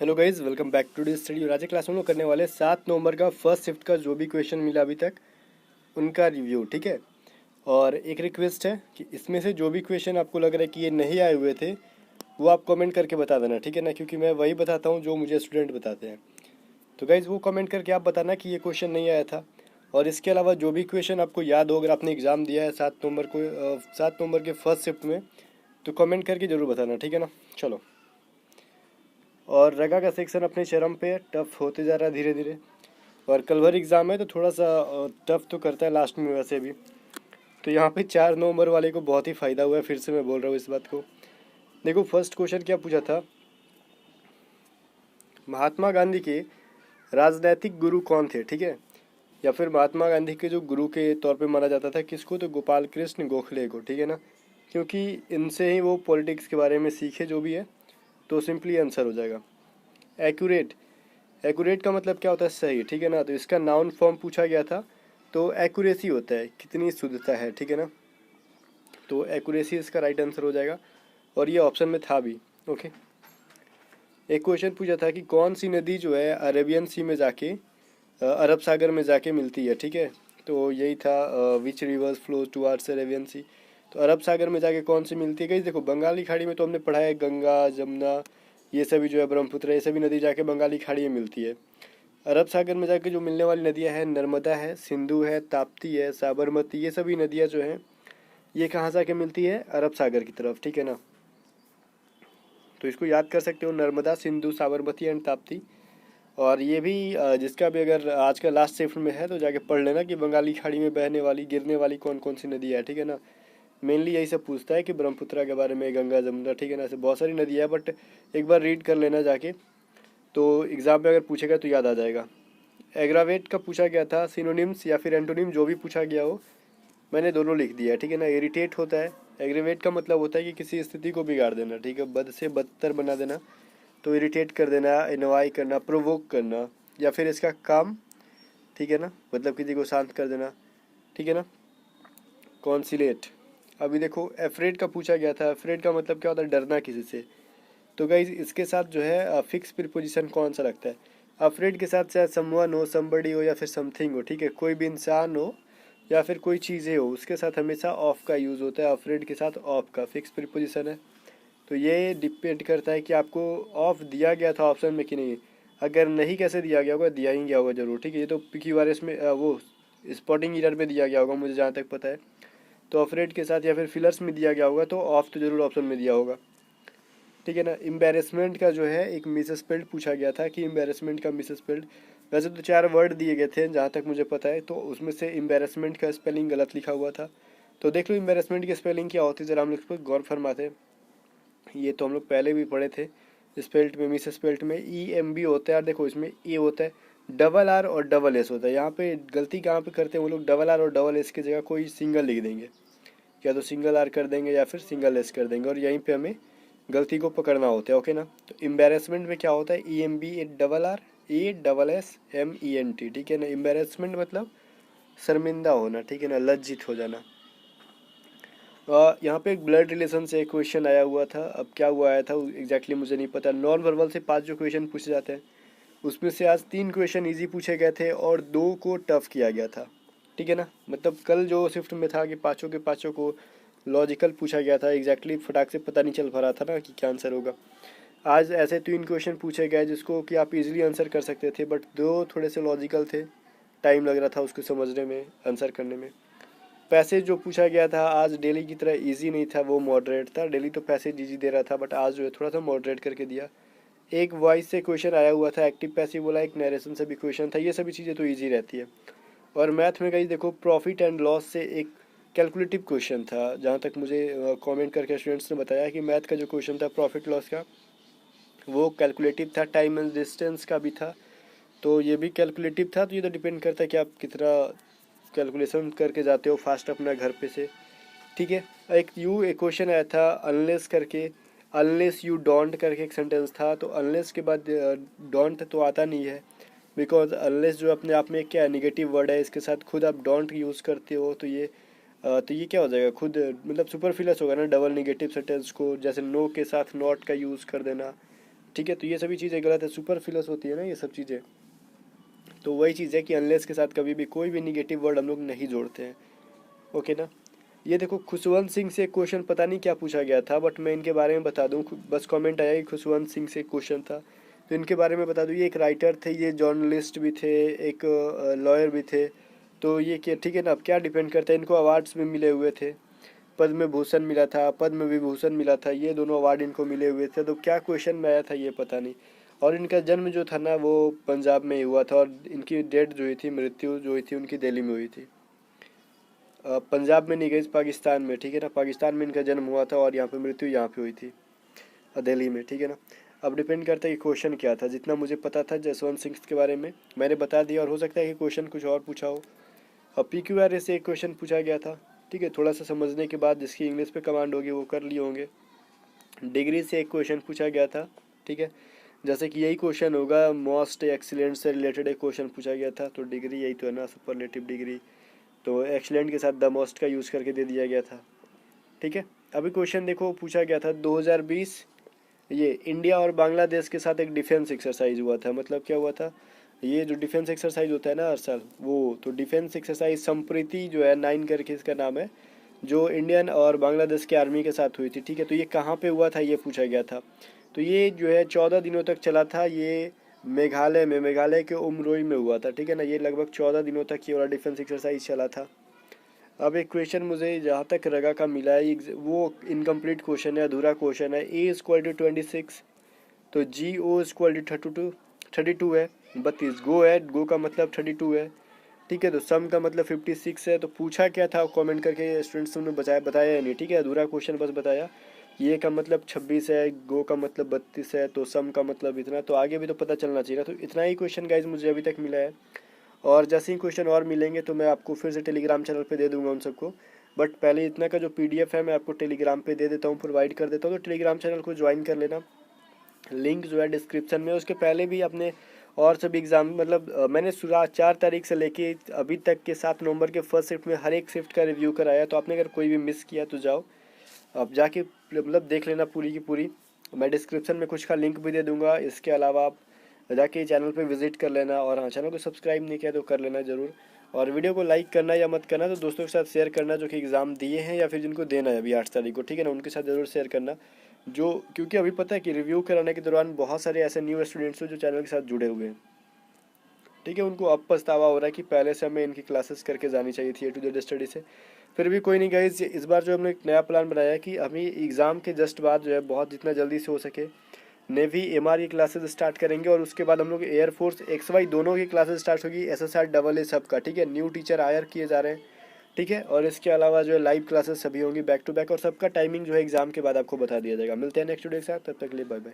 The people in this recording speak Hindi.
Hello guys, welcome back to D Study. और आज की क्लास में हम लोग करने वाले 7 नवंबर का फर्स्ट शिफ्ट का जो भी क्वेश्चन मिला अभी तक उनका रिव्यू। ठीक है। और एक रिक्वेस्ट है कि इसमें से जो भी क्वेश्चन आपको लग रहा है कि ये नहीं आए हुए थे वो आप कमेंट करके बता देना, ठीक है ना, क्योंकि मैं वही बताता हूँ जो मुझे स्टूडेंट बताते हैं। तो गाइज वो कमेंट करके आप बताना कि ये क्वेश्चन नहीं आया था। और इसके अलावा जो भी क्वेश्चन आपको याद हो, अगर आपने एग्ज़ाम दिया है 7 नवंबर को 7 नवंबर के फर्स्ट शिफ्ट में, तो कमेंट करके ज़रूर बताना, ठीक है ना। चलो। और रगा का सेक्शन अपने चरम पे टफ होते जा रहा है धीरे धीरे। और कल भर एग्ज़ाम है तो थोड़ा सा टफ तो करता है लास्ट में वैसे भी। तो यहाँ पे 4 नवंबर वाले को बहुत ही फ़ायदा हुआ है, फिर से मैं बोल रहा हूँ इस बात को। देखो फर्स्ट क्वेश्चन क्या पूछा था, महात्मा गांधी के राजनैतिक गुरु कौन थे, ठीक है। या फिर महात्मा गांधी के जो गुरु के तौर पे माना जाता था किसको, तो गोपाल कृष्ण गोखले को, ठीक है ना। क्योंकि इनसे ही वो पॉलिटिक्स के बारे में सीखे जो भी है, तो सिंपली आंसर हो जाएगा। एक्यूरेट, एक्यूरेट का मतलब क्या होता है, सही, ठीक है ना। तो इसका नाउन फॉर्म पूछा गया था, तो एक्यूरेसी होता है कितनी शुद्धता है, ठीक है ना। तो एक्यूरेसी इसका राइट आंसर हो जाएगा, और ये ऑप्शन में था भी। ओके। एक क्वेश्चन पूछा था कि कौन सी नदी जो है अरेबियन सी में जाके अरब सागर में जाके मिलती है, ठीक है। तो यही था, विच रिवर्स फ्लो टुवार्ड्स अरेबियन सी। तो अरब सागर में जाके कौन सी मिलती है, कहीं देखो बंगाली खाड़ी में तो हमने पढ़ा है गंगा जमुना, ये सभी जो है ब्रह्मपुत्र, ये सभी नदी जाके बंगाली खाड़ी में मिलती है। अरब सागर में जाके जो मिलने वाली नदियां हैं, नर्मदा है, सिंधु है, ताप्ती है, साबरमती, ये सभी नदियां जो हैं ये कहाँ जाके मिलती है, अरब सागर की तरफ, ठीक है ना। तो इसको याद कर सकते हो, नर्मदा, सिंधु, साबरमती एंड ताप्ती। और ये भी जिसका भी अगर आज का लास्ट शिफ्ट में है तो जाके पढ़ लेना कि बंगाली खाड़ी में बहने वाली गिरने वाली कौन कौन सी नदी है, ठीक है ना। मेनली यही सब पूछता है कि ब्रह्मपुत्रा के बारे में, गंगा जमुना, ठीक है ना। ऐसे बहुत सारी नदी है, बट एक बार रीड कर लेना जाके, तो एग्ज़ाम में अगर पूछेगा तो याद आ जाएगा। एग्रावेट का पूछा गया था, सिनोनिम्स या फिर एंटोनिम जो भी पूछा गया हो, मैंने दोनों लिख दिया है, ठीक है ना। इरिटेट होता है, एग्रेवेट का मतलब होता है कि किसी स्थिति को बिगाड़ देना, ठीक है, बद से बदतर बना देना। तो इरिटेट कर देना, इनवाई करना, प्रोवोक करना, या फिर इसका काम, ठीक है ना, मतलब किसी को शांत कर देना, ठीक है ना। कॉन्सिलेट, अभी देखो एफ्रेड का पूछा गया था, एफ्रेड का मतलब क्या होता है, डरना किसी से। तो गाइज इसके साथ जो है फिक्स प्रीपोजिशन कौन सा लगता है, अफ्रेड के साथ चाहे समवन हो, समबडी हो, या फिर समथिंग हो, ठीक है, कोई भी इंसान हो या फिर कोई चीज़ें हो, उसके साथ हमेशा ऑफ का यूज़ होता है। अफ्रेड के साथ ऑफ का फिक्स प्रीपोजिशन है। तो ये डिपेंड करता है कि आपको ऑफ दिया गया था ऑप्शन में कि नहीं। अगर नहीं कैसे दिया गया होगा, दिया ही गया होगा जरूर, ठीक है। ये तो PQRS में वो स्पॉटिंग ईरर में दिया गया होगा, मुझे जहाँ तक पता है। तो अफ्रेड के साथ या फिर फिलर्स में दिया गया होगा, तो ऑफ तो जरूर ऑप्शन में दिया होगा, ठीक है ना। एम्बेरसमेंट का जो है एक मिसस्पेल्ड पूछा गया था कि एम्बेरसमेंट का मिसस्पेल्ड, वैसे तो 4 वर्ड दिए गए थे जहाँ तक मुझे पता है, तो उसमें से एम्बेरसमेंट का स्पेलिंग गलत लिखा हुआ था। तो देख लो एम्बेरसमेंट की स्पेलिंग क्या होती है, ज़रा हम लोग इस पर गौर फरमाते हैं। ये तो हम लोग पहले भी पढ़े थे। स्पेल्ट में, मिस स्पेल्ट में EMB होता है, और देखो इसमें ए होता है, डबल आर और डबल एस होता है। यहाँ पे गलती कहाँ पे करते हैं वो लोग, डबल आर और डबल एस की जगह कोई सिंगल लिख देंगे, या तो सिंगल आर कर देंगे या फिर सिंगल एस कर देंगे, और यहीं पे हमें गलती को पकड़ना होता है, ओके ना। तो एम्बेरसमेंट में क्या होता है, EMB, डबल आर, ASSMENT, ठीक है ना। एम्बेरसमेंट मतलब शर्मिंदा होना, ठीक है ना, लज्जित हो जाना। यहाँ पे एक ब्लड रिलेशन से एक क्वेश्चन आया हुआ था, अब क्या हुआ आया था एग्जैक्टली मुझे नहीं पता। नॉन वर्बल से 5 जो क्वेश्चन पूछे जाते हैं उसमें से आज 3 क्वेश्चन इजी पूछे गए थे और 2 को टफ किया गया था, ठीक है ना। मतलब कल जो शिफ्ट में था कि पाँचों के पाँचों को लॉजिकल पूछा गया था, एग्जैक्टली फटाक से पता नहीं चल पा रहा था ना कि क्या आंसर होगा। आज ऐसे 3 क्वेश्चन पूछे गए जिसको कि आप इजीली आंसर कर सकते थे, बट 2 थोड़े से लॉजिकल थे, टाइम लग रहा था उसको समझने में, आंसर करने में। पैसेज जो पूछा गया था आज डेली की तरह इजी नहीं था, वो मॉडरेट था। डेली तो पैसेज इजी दे रहा था, बट आज जो है थोड़ा सा मॉडरेट करके दिया। एक वॉइस से क्वेश्चन आया हुआ था, एक्टिव पैसिव बोला, एक नरेशन से भी क्वेश्चन था। ये सभी चीज़ें तो इजी रहती है। और मैथ में कहीं देखो प्रॉफिट एंड लॉस से एक कैलकुलेटिव क्वेश्चन था, जहाँ तक मुझे कमेंट करके स्टूडेंट्स ने बताया कि मैथ का जो क्वेश्चन था प्रॉफिट लॉस का, वो कैलकुलेटिव था, टाइम एंड डिस्टेंस का भी था। तो ये भी कैलकुलेटिव था। तो ये तो डिपेंड करता है कि आप कितना कैलकुलेशन करके जाते हो फास्ट अपना घर पे से, ठीक है। एक क्वेश्चन आया था अनलेस करके, अनलेस यू डोंट करके एक सेंटेंस था। तो अनलेस के बाद डोंट तो आता नहीं है, बिकॉज अनलेस जो अपने आप में क्या है, निगेटिव वर्ड है, इसके साथ खुद आप डोंट यूज़ करते हो, तो ये क्या हो जाएगा, खुद मतलब सुपरफ्लुअस होगा ना, डबल निगेटिव सेंटेंस को, जैसे नो के साथ नॉट का यूज़ कर देना। ठीक है। तो ये सभी चीज़ें गलत है, सुपरफ्लुअस होती है ना ये सब चीज़ें। तो वही चीज़ है कि अनलेस के साथ कभी भी कोई भी निगेटिव वर्ड हम लोग नहीं जोड़ते हैं, ओके ना। ये देखो खुशवंत सिंह से क्वेश्चन पता नहीं क्या पूछा गया था, बट मैं इनके बारे में बता दूं, बस कमेंट आया कि खुशवंत सिंह से क्वेश्चन था, तो इनके बारे में बता दूं। ये एक राइटर थे, ये जर्नलिस्ट भी थे, एक लॉयर भी थे। तो ये क्या, ठीक है ना, अब क्या डिपेंड करता है, इनको अवार्ड्स भी मिले हुए थे, पद्म भूषण मिला था, पद्म विभूषण मिला था, ये दोनों अवार्ड इनको मिले हुए थे। तो क्या क्वेश्चन में आया था ये पता नहीं। और इनका जन्म जो था ना वो पंजाब में ही हुआ था, और इनकी डेथ जो हुई थी, मृत्यु जो हुई थी उनकी दिल्ली में हुई थी। पंजाब में नहीं गई, पाकिस्तान में, ठीक है ना, पाकिस्तान में इनका जन्म हुआ था और यहाँ पे मृत्यु यहाँ पे हुई थी, दिल्ली में, ठीक है ना। अब डिपेंड करता है कि क्वेश्चन क्या था। जितना मुझे पता था जसवंत सिंह के बारे में मैंने बता दिया, और हो सकता है कि क्वेश्चन कुछ और पूछा हो। अब PQRA से एक क्वेश्चन पूछा गया था, ठीक है, थोड़ा सा समझने के बाद जिसकी इंग्लिश पे कमांड होगी वो कर लिए होंगे। डिग्री से एक क्वेश्चन पूछा गया था, ठीक है, जैसे कि यही क्वेश्चन होगा, मोस्ट एक्सीलेंट से रिलेटेड एक क्वेश्चन पूछा गया था, तो डिग्री यही तो है ना, सुपरलेटिव डिग्री, तो एक्सीलेंट के साथ द मोस्ट का यूज़ करके दे दिया गया था, ठीक है। अभी क्वेश्चन देखो पूछा गया था 2020, ये इंडिया और बांग्लादेश के साथ एक डिफेंस एक्सरसाइज हुआ था। मतलब क्या हुआ था, ये जो डिफेंस एक्सरसाइज होता है ना हर साल, वो तो डिफेंस एक्सरसाइज संप्रीति जो है 9 करके इसका नाम है, जो इंडियन और बांग्लादेश की आर्मी के साथ हुई थी, ठीक है। तो ये कहाँ पे हुआ था ये पूछा गया था। तो ये जो है 14 दिनों तक चला था, ये मेघालय में, मेघालय के उमरोई में हुआ था, ठीक है ना। ये लगभग 14 दिनों तक ये वाला डिफेंस एक्सरसाइज चला था। अब एक क्वेश्चन मुझे जहाँ तक रगा का मिला है, वो इनकम्प्लीट क्वेश्चन है, अधूरा क्वेश्चन है। A=26, तो GO=32 है, 32, गो है, गो का मतलब 32 है, ठीक है। तो सम का मतलब 56 है। तो पूछा क्या था कमेंट करके स्टूडेंट्स तुमने बताया या नहीं, ठीक है, अधूरा क्वेश्चन बस बताया। ये का मतलब 26 है, गो का मतलब 32 है, तो सम का मतलब इतना, तो आगे भी तो पता चलना चाहिए ना। तो इतना ही क्वेश्चन गाइज मुझे अभी तक मिला है, और जैसे ही क्वेश्चन और मिलेंगे तो मैं आपको फिर से टेलीग्राम चैनल पे दे दूंगा उन सबको। बट पहले इतना का जो PDF है मैं आपको टेलीग्राम पे दे देता हूँ, प्रोवाइड कर देता हूँ, तो टेलीग्राम चैनल को ज्वाइन कर लेना, लिंक जो है डिस्क्रिप्शन में। उसके पहले भी अपने और सभी एग्ज़ाम, मतलब मैंने 4 तारीख से लेके अभी तक के 7 नवंबर के फर्स्ट शिफ्ट में हर एक शिफ्ट का रिव्यू कराया। तो आपने अगर कोई भी मिस किया तो जाओ आप जाके मतलब देख लेना पूरी की पूरी। मैं डिस्क्रिप्शन में कुछ का लिंक भी दे दूंगा। इसके अलावा आप जाके चैनल पे विजिट कर लेना, और हाँ, चैनल को सब्सक्राइब नहीं किया तो कर लेना ज़रूर। और वीडियो को लाइक करना या मत करना तो दोस्तों के साथ शेयर करना, जो कि एग्ज़ाम दिए हैं या फिर जिनको देना है अभी 8 तारीख को, ठीक है ना, उनके साथ ज़रूर शेयर करना। जो क्योंकि अभी पता है कि रिव्यू कराने के दौरान बहुत सारे ऐसे न्यू स्टूडेंट्स हैं जो चैनल के साथ जुड़े हुए हैं, ठीक है। उनको अब पछतावा हो रहा है कि पहले से हमें इनकी क्लासेस करके जानी चाहिए थी A to Z स्टडी से। फिर भी कोई नहीं गाइस, इस बार जो हमने एक नया प्लान बनाया है कि अभी एग्ज़ाम के जस्ट बाद जो है बहुत जितना जल्दी से हो सके नेवी MR की क्लासेस स्टार्ट करेंगे, और उसके बाद हम लोग एयरफोर्स XY दोनों की क्लासेस स्टार्ट होगी, SSR AA सबका, ठीक है। न्यू टीचर हायर किए जा रहे हैं, ठीक है। और इसके अलावा जो है लाइव क्लासेस सभी होंगी बैक टू बैक, और सबका टाइमिंग जो है एग्ज़ाम के बाद आपको बता दिया जाएगा। मिलते हैं नेक्स्ट वीडियो के साथ, तब तक के लिए बाय बाय।